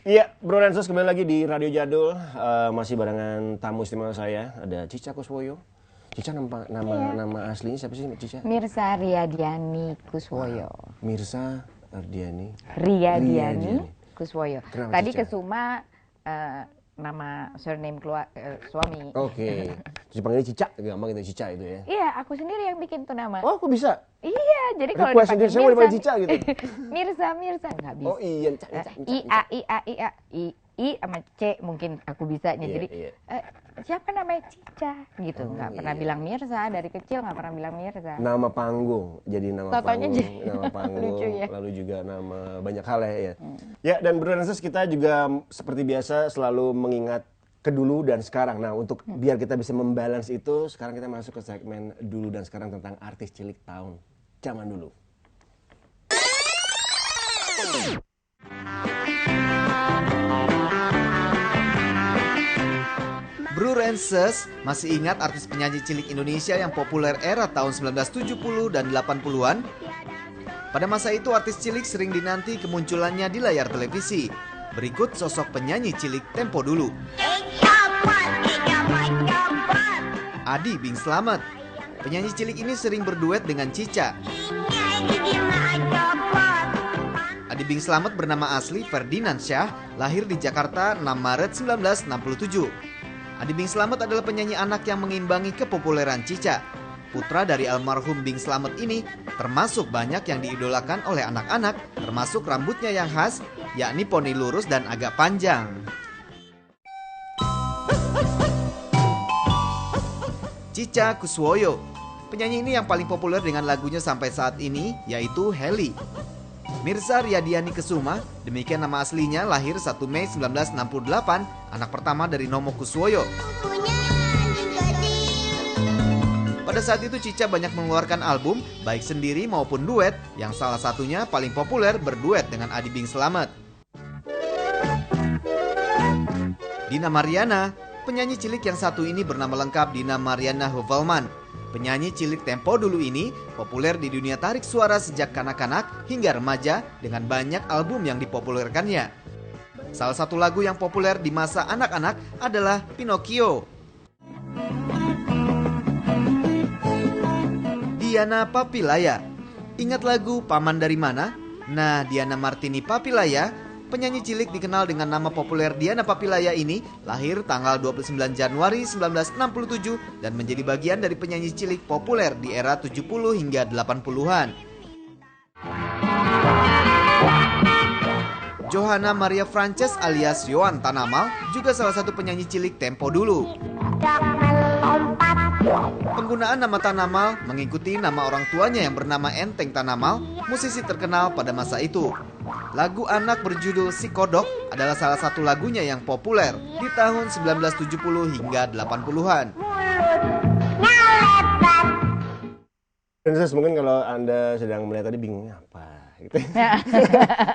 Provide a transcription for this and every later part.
Iya, Bro Rensus kembali lagi di Radio Jadul. Masih barengan tamu istimewa saya, ada Cica Kuswoyo. Cica Iya. nama aslinya siapa sih Cica? Mirsa Riyadiani Kuswoyo. Mirsa Ardiani. Riyadiani Kuswoyo. Kenapa Tadi Cica? Kesuma nama surname suami. Oke. Terus dipanggilnya Cica, gampang itu Cica itu ya. Iya, aku sendiri yang bikin tuh nama. Oh, kok bisa? Iya, jadi kalau Request sendiri, dipanggil saya mau dipanggil Cica gitu. Mirsa nggak bisa. Oh iya, Cica, I sama C mungkin aku bisanya. Iya, Jadi iya. siapa namanya Cica gitu. Oh, Nggak pernah iya. bilang Mirsa, dari kecil nggak pernah bilang Mirsa. Nama panggung, jadi nama Totonya panggung, jadi nama panggung, lucu ya. lalu juga nama banyak hal ya. Ya, dan Bro Rensus kita juga seperti biasa selalu mengingat ke dulu dan sekarang. Nah, untuk biar kita bisa membalance itu, sekarang kita masuk ke segmen dulu dan sekarang tentang artis cilik tahun zaman dulu. Bro Renses masih ingat artis penyanyi cilik Indonesia yang populer era tahun 1970 dan 80-an? Pada masa itu artis cilik sering dinanti kemunculannya di layar televisi. Berikut sosok penyanyi cilik tempo dulu. Adi Bing Slamet. Penyanyi cilik ini sering berduet dengan Cica. Adi Bing Slamet bernama asli Ferdinand Syah, lahir di Jakarta 6 Maret 1967. Adi Bing Slamet adalah penyanyi anak yang mengimbangi kepopuleran Cica. Putra dari almarhum Bing Slamet ini termasuk banyak yang diidolakan oleh anak-anak, termasuk rambutnya yang khas, yakni poni lurus dan agak panjang. Cica Kuswoyo. Penyanyi ini yang paling populer dengan lagunya sampai saat ini yaitu Heli. Mirsa Riyadiani Kesuma, demikian nama aslinya, lahir 1 Mei 1968, anak pertama dari Nomo Kuswoyo. Pada saat itu Cica banyak mengeluarkan album, baik sendiri maupun duet, yang salah satunya paling populer berduet dengan Adi Bing Slamet. Dina Mariana, penyanyi cilik yang satu ini bernama lengkap Dina Mariana Hovelman. Penyanyi cilik tempo dulu ini populer di dunia tarik suara sejak kanak-kanak hingga remaja dengan banyak album yang dipopulerkannya. Salah satu lagu yang populer di masa anak-anak adalah Pinocchio. Diana Papilaya. Ingat lagu Paman Dari Mana? Nah, Diana Martini Papilaya, penyanyi cilik dikenal dengan nama populer Diana Papilaya ini, lahir tanggal 29 Januari 1967 dan menjadi bagian dari penyanyi cilik populer di era 70 hingga 80-an. Johanna Maria Frances alias Yohan Tanamal juga salah satu penyanyi cilik tempo dulu. Penggunaan nama Tanamal mengikuti nama orang tuanya yang bernama Enteng Tanamal, musisi terkenal pada masa itu. Lagu anak berjudul Si Kodok adalah salah satu lagunya yang populer di tahun 1970 hingga 80-an. Rensus, mungkin kalau Anda sedang melihat tadi bingung apa gitu.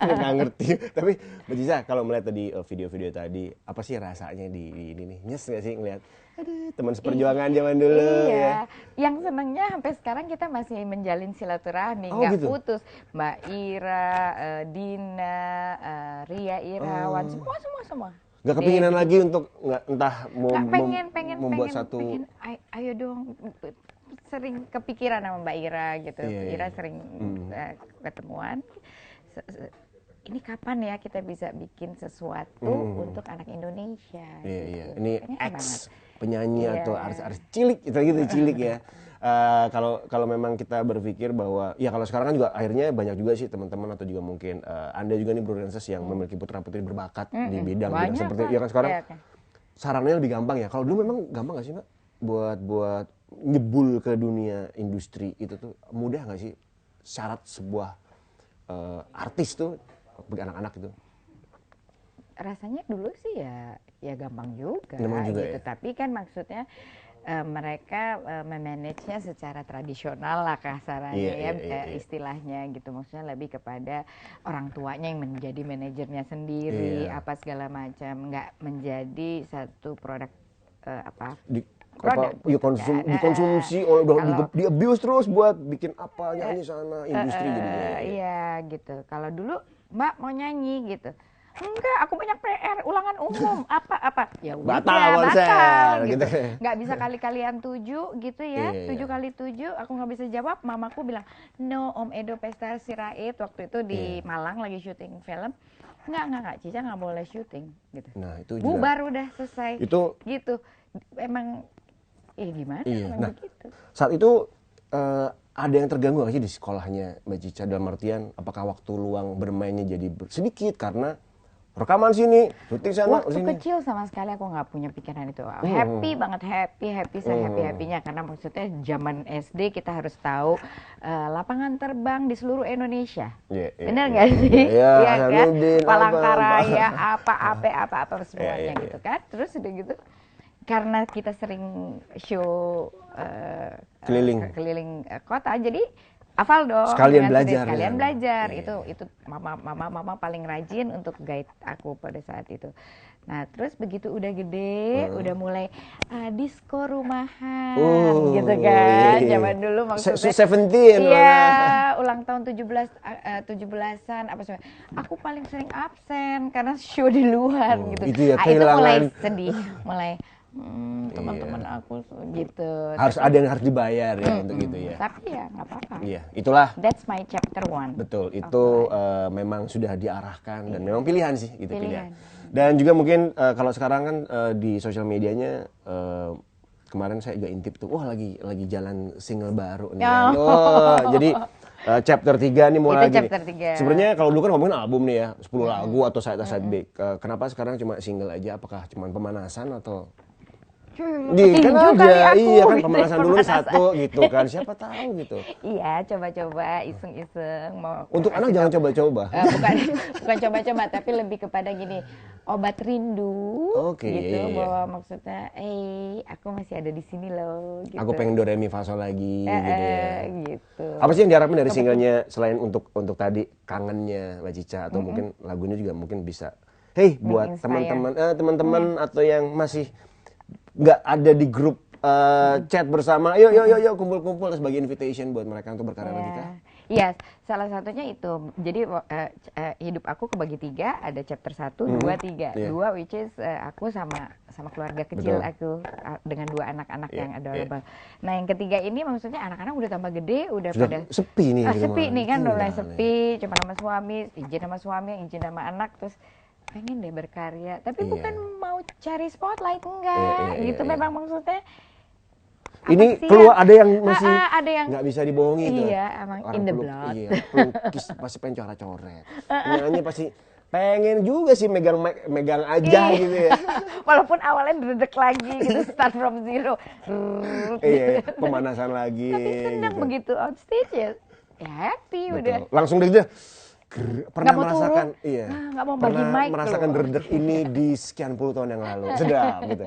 Nggak ngerti. Tapi Mbak Cica, kalau melihat tadi video-video tadi, apa sih rasanya di ini nih? Nyes nggak sih ngelihat? Aduh, teman seperjuangan zaman dulu ya. Iya, yang senangnya sampai sekarang kita masih menjalin silaturahmi, Oh, nggak gitu? putus. Mbak Ira, Dina, Ria Irawan, semua. Nggak kepinginan lagi untuk entah Nggak pengen, membuat satu. ayo dong. Sering kepikiran sama Mbak Ira gitu. Iya, iya. Ira sering ketemuan. Ini kapan ya kita bisa bikin sesuatu untuk anak Indonesia? Iya, gitu. iya. Ini Pengen ex banget. penyanyi Iya. atau artis-artis cilik gitu cilik ya. Kalau memang kita berpikir bahwa ya kalau sekarang kan juga akhirnya banyak juga sih teman-teman atau juga mungkin Anda juga nih Bro Renses yang memiliki putra-putri berbakat di bidang Banyak seperti kan. ya kan sekarang Iya, kan. sarannya lebih gampang ya. Kalau dulu memang gampang nggak sih Mbak buat nyebul ke dunia industri itu tuh mudah nggak sih syarat sebuah artis tuh bagi anak-anak itu? Rasanya dulu sih ya gampang juga, Gampang juga gitu. ya? Tapi kan maksudnya mereka memanagenya secara tradisional lah kasarannya Iya, ya, iya. istilahnya gitu. Maksudnya lebih kepada orang tuanya yang menjadi manajernya sendiri, Iya. apa segala macam, nggak menjadi satu produk Apa produk ya gitu kan. dikonsumsi oleh Kalau- di abuse terus buat bikin apa nyanyi sana industri jadinya. Iya gitu. Kalau dulu Mbak mau nyanyi gitu, Enggak, aku banyak PR, ulangan umum, apa. Ya udah, Batal konser, gitu. gitu. Nggak bisa kali-kalian 7 gitu ya, Iya, 7 kali 7, aku nggak bisa jawab. Mamaku bilang, no Om Edo Pesta Sirait, waktu itu di Iya. Malang lagi syuting film. Enggak, Cica nggak boleh syuting, gitu. Nah, itu juga. Bubar udah selesai, Itu gitu. Emang, gimana, iya. emang Nah, begitu. saat itu ada yang terganggu nggak sih di sekolahnya Mbak Cica, dalam artian apakah waktu luang bermainnya jadi sedikit karena rekaman sini, syuting sana, Waktu sini. kecil sama sekali aku nggak punya pikiran itu. Happy banget, happy happy-happynya. Karena maksudnya zaman SD kita harus tahu lapangan terbang di seluruh Indonesia. Iya, iya, Benar iya. nggak sih? Iya, Iya kan? Hasanuddin, Palangkaraya, apa semuanya Iya, iya, gitu kan. Terus udah gitu, karena kita sering show keliling kota, jadi hafal dong. Sekalian dengan belajar, sekalian ya. belajar. Iya. Itu mama paling rajin untuk guide aku pada saat itu. Nah, terus begitu udah gede, udah mulai disco rumahan gitu kan. iya. Zaman dulu maksudnya. Seventeen. Iya, ulang tahun 17-an apa sih. Aku paling sering absen karena show di luar gitu. Itu ya, Itu mulai kehilangan. sedih, mulai teman-teman aku gitu. Harus ada yang harus dibayar ya untuk itu ya. Tapi ya nggak apa-apa. Iya, itulah. That's my chapter 1. Betul, itu memang sudah diarahkan dan memang pilihan sih, gitu pilihan. Pilihan. Dan juga mungkin kalau sekarang kan di sosial medianya kemarin saya juga intip tuh, wah lagi jalan single baru nih. Oh, jadi chapter 3 nih mulai Itu lagi. chapter 3. Sebenarnya kalau dulu kan ngomongin album nih ya, 10 lagu atau side A side B. Kenapa sekarang cuma single aja? Apakah cuma pemanasan atau kan Tinju kali aja, aku, iya kan gitu, pemanasan dulu pemanasan. satu gitu kan, siapa tahu gitu. Iya, coba-coba iseng-iseng mau. Untuk anak jangan coba-coba. Bukan coba-coba, tapi lebih kepada gini, obat rindu. Oke, gitu, iya. bahwa maksudnya, aku masih ada di sini loh. Gitu. Aku pengen do re mi fa sol lagi gitu ya. Gitu. Apa sih yang diharapin dari singlenya selain untuk tadi kangennya Mbak Cica atau mungkin lagunya juga mungkin bisa, hey buat Menginspire. teman-teman atau yang masih nggak ada di grup chat bersama, yuk kumpul-kumpul terus bagi invitation buat mereka untuk berkarya sama kita. Iya, salah satunya itu. Jadi hidup aku kebagi 3, ada chapter 1, 2, 3. Iya. 2 which is aku sama keluarga kecil Betul. aku dengan 2 anak-anak Iya, yang adorable. Nah, yang ketiga ini maksudnya anak-anak udah tambah gede, udah Sudah pada sepi nih di sepi rumah. nih kan, udah mulai Tinggal sepi, cuma sama suami, izin sama suami, izin sama anak, terus pengen deh berkarya. Tapi Iya. bukan mau cari spotlight, enggak. Iya, Gitu iya. memang maksudnya. Ini sih keluar yang- ada yang masih ada yang nggak bisa dibohongi tuh. Iya, emang in the blood. Iya, pelukis pasti pengen coret-coret. Penyanyi pasti pengen juga sih megang aja Iya. gitu ya. Walaupun awalnya dredeg lagi gitu, start from zero. Iya, pemanasan lagi. Tapi senang gitu. begitu on stage ya happy Betul. udah. Langsung deh pernah Nggak mau merasakan turun. iya. Nggak mau bagi Pernah mic merasakan loh. dredeg ini di sekian puluh tahun yang lalu. Sedap gitu.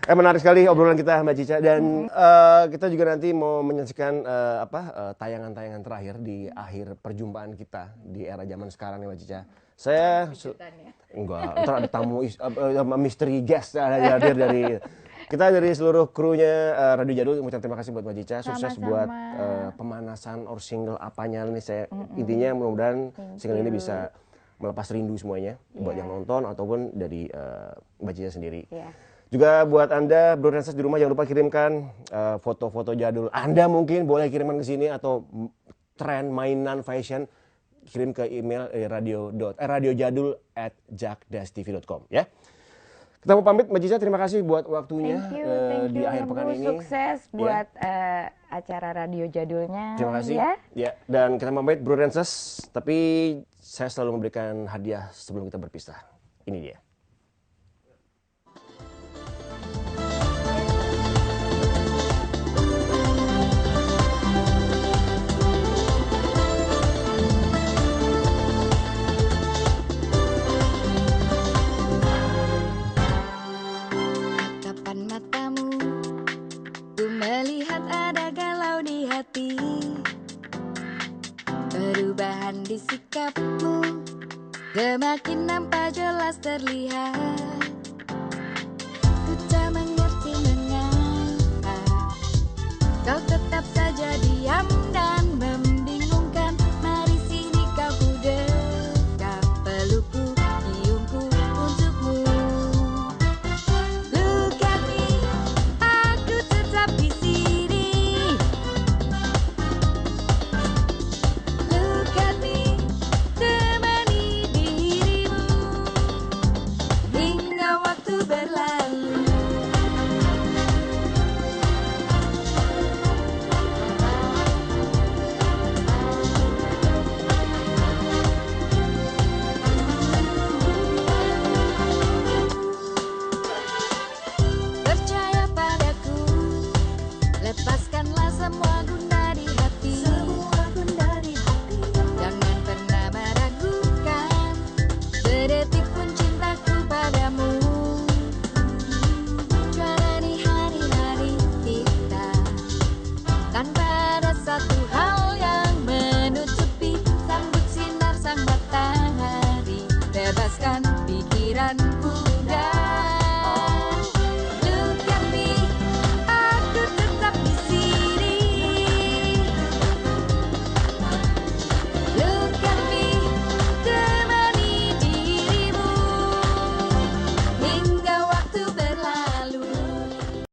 Menarik sekali obrolan kita Mbak Cica dan kita juga nanti mau menyaksikan tayangan-tayangan terakhir di akhir perjumpaan kita di era zaman sekarang nih Mbak Cica. Saya enggak, ntar ada tamu misteri guest hadir dari kita dari seluruh krunya Radio Jadul. Mengucapkan terima kasih buat Mbak Cica, sukses Sama-sama. buat pemanasan or single apanya nih saya intinya mudah-mudahan single ini bisa melepas rindu semuanya buat yang nonton ataupun dari Mbak Cica sendiri. Iya. Juga buat Anda Bro Dances di rumah jangan lupa kirimkan foto-foto jadul Anda, mungkin boleh kirimkan ke sini atau tren mainan fashion kirim ke email radiojadul@jak-tv.com ya. Kita mau pamit Mbak Cica, terima kasih buat waktunya Thank di you, akhir pekan Lembu. ini. Sukses Ya. buat acara radio jadulnya. Terima kasih. Ya. Ya, dan kita pamit Bro Dances, tapi saya selalu memberikan hadiah sebelum kita berpisah. Ini dia. Tatapan matamu, ku melihat ada galau di hati. Perubahan di sikapmu semakin nampak jelas terlihat. Ku tak mengerti mengapa kau tetap saja diam.